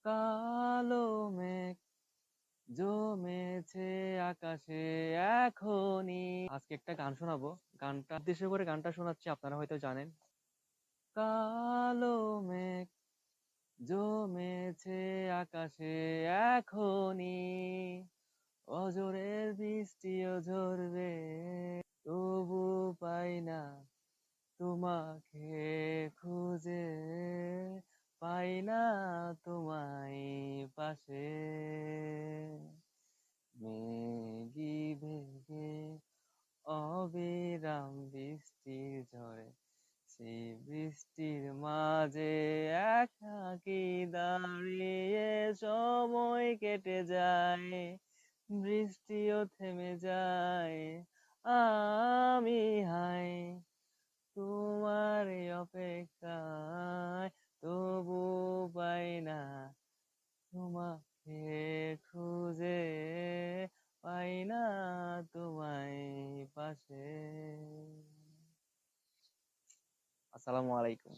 কালো মেঘ জমেছে আকাশে এখনই। আজকে একটা গান শোনাবো। গানটা উদ্দেশ্য করে গানটা শোনাচ্ছি, আপনারা হয়তো জানেন। কালো মেঘ জমেছে আকাশে এখনই, অজরের বৃষ্টিও ঝরবে, তবু পাই না তোমাকে খুঁজে, পাই না তোমায় পাশে। মেঘি ভেগে অবিরাম বৃষ্টির ঝরে, সেই বৃষ্টির মাঝে একাকী দাঁড়িয়ে সময় কেটে যায়, বৃষ্টিও থেমে যায়। আমি হাই তোমার এই অপেক্ষায়, তবু পাই না তোমাকে খুঁজে, পাই না তোমায় পাশে। আসসালামু আলাইকুম।